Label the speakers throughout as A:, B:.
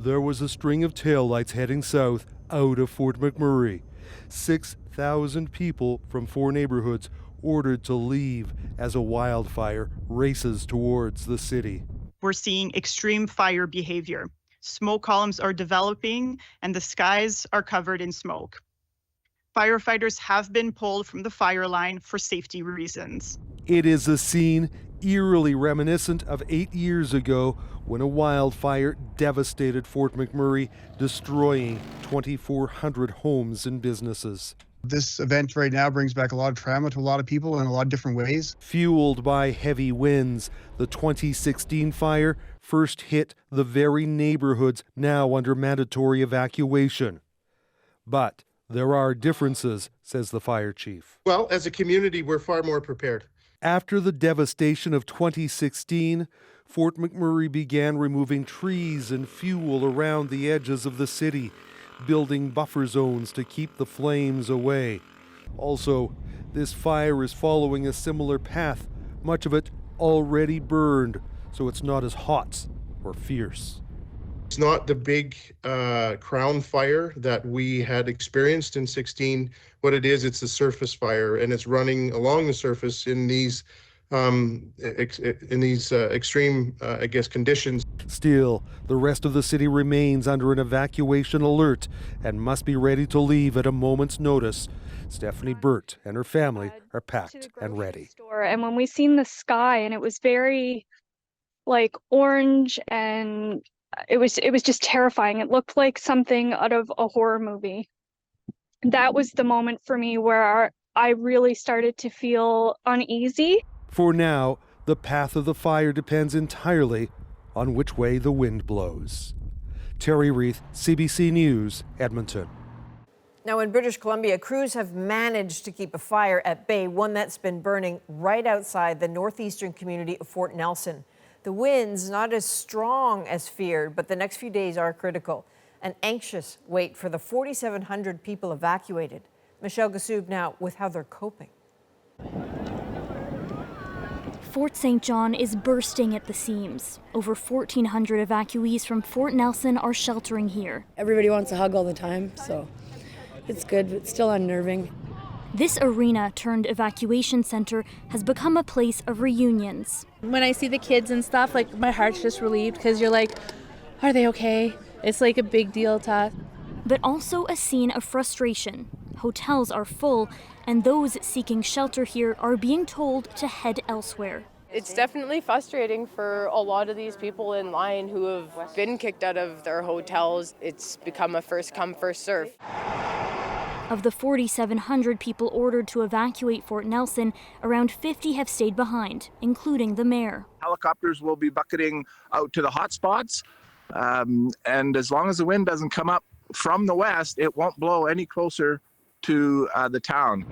A: there was a string of taillights heading south out of Fort McMurray. 6,000 people from 4 neighborhoods ordered to leave as a wildfire races towards the city.
B: We're seeing extreme fire behavior. Smoke columns are developing and the skies are covered in smoke. Firefighters have been pulled from the fire line for safety reasons.
A: It is a scene eerily reminiscent of 8 years ago when a wildfire devastated Fort McMurray, destroying 2,400 homes and businesses.
C: This event right now brings back a lot of trauma to a lot of people in a lot of different ways.
A: Fueled by heavy winds, the 2016 fire first hit the very neighborhoods now under mandatory evacuation. But there are differences, says the fire chief.
D: Well, as a community, we're far more prepared.
A: After the devastation of 2016, Fort McMurray began removing trees and fuel around the edges of the city, building buffer zones to keep the flames away. Also, this fire is following a similar path, much of it already burned, so it's not as hot or fierce.
D: It's not the big crown fire that we had experienced in 16. What it is, it's a surface fire, and it's running along the surface in these extreme, conditions.
A: Still, the rest of the city remains under an evacuation alert and must be ready to leave at a moment's notice. Stephanie Burt and her family are packed and ready.
E: And when we seen the sky, and it was very orange, and it was just terrifying. It looked like something out of a horror movie. That was the moment for me where I really started to feel uneasy.
A: For now, the path of the fire depends entirely on which way the wind blows. Terry Reith, CBC News, Edmonton.
F: Now in British Columbia, crews have managed to keep a fire at bay, one that's been burning right outside the northeastern community of Fort Nelson. The winds not as strong as feared, but the next few days are critical. An anxious wait for the 4,700 people evacuated. Michelle Gassoub now with how they're coping.
G: Fort St. John is bursting at the seams. Over 1,400 evacuees from Fort Nelson are sheltering here.
H: Everybody wants a hug all the time, so it's good, but still unnerving.
G: This arena turned evacuation center has become a place of reunions.
I: When I see the kids and stuff, my heart's just relieved because you're like, are they okay? It's like a big deal to us.
G: But also a scene of frustration. Hotels are full, and those seeking shelter here are being told to head elsewhere.
J: It's definitely frustrating for a lot of these people in line who have been kicked out of their hotels. It's become a first come, first serve.
G: Of the 4,700 people ordered to evacuate Fort Nelson, around 50 have stayed behind, including the mayor.
K: Helicopters will be bucketing out to the hot spots, and as long as the wind doesn't come up from the west, it won't blow any closer to the town.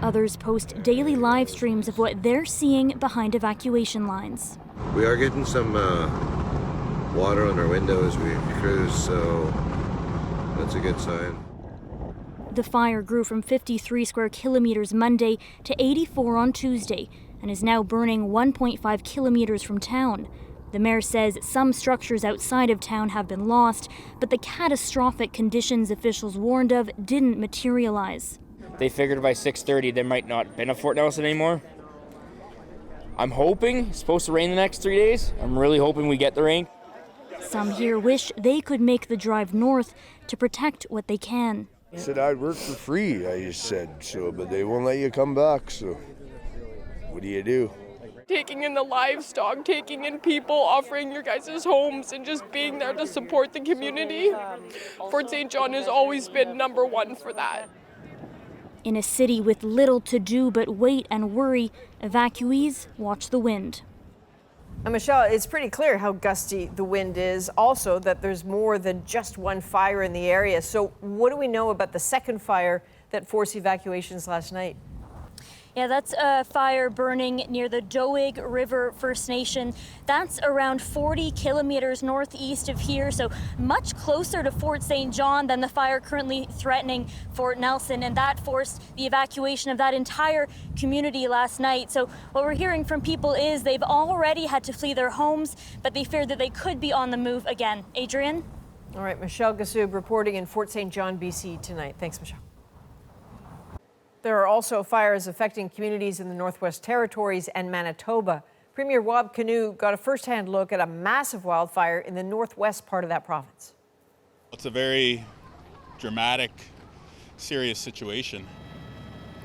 G: Others post daily live streams of what they're seeing behind evacuation lines.
L: We are getting some water on our windows we cruise, so that's a good sign.
G: The fire grew from 53 square kilometers Monday to 84 on Tuesday and is now burning 1.5 kilometers from town. The mayor says some structures outside of town have been lost, but the catastrophic conditions officials warned of didn't materialize.
M: They figured by 6:30 there might not have been a Fort Nelson anymore. I'm hoping it's supposed to rain the next 3 days. I'm really hoping we get the rain.
G: Some here wish they could make the drive north to protect what they can.
N: I said I'd work for free, I just said so, but they won't let you come back, so what do?
J: Taking in the livestock, taking in people, offering your guys' homes, and just being there to support the community. Fort St. John has always been number one for that.
G: In a city with little to do but wait and worry, evacuees watch the wind.
F: And Michelle, it's pretty clear how gusty the wind is. Also, that there's more than just one fire in the area. So what do we know about the second fire that forced evacuations last night?
G: Yeah, that's a fire burning near the Doig River First Nation. That's around 40 kilometers northeast of here, so much closer to Fort St. John than the fire currently threatening Fort Nelson, and that forced the evacuation of that entire community last night. So what we're hearing from people is they've already had to flee their homes, but they fear that they could be on the move again. Adrienne?
F: All right, Michelle Gassoub reporting in Fort St. John, BC tonight. Thanks, Michelle. There are also fires affecting communities in the Northwest Territories and Manitoba. Premier Wab Kinew got a first-hand look at a massive wildfire in the northwest part of that province.
O: It's a very dramatic, serious situation.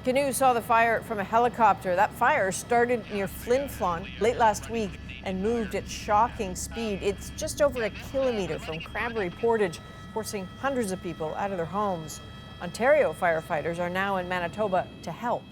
F: Kinew saw the fire from a helicopter. That fire started near Flin Flon late last week and moved at shocking speed. It's just over a kilometer from Cranberry Portage, forcing hundreds of people out of their homes. Ontario firefighters are now in Manitoba to help.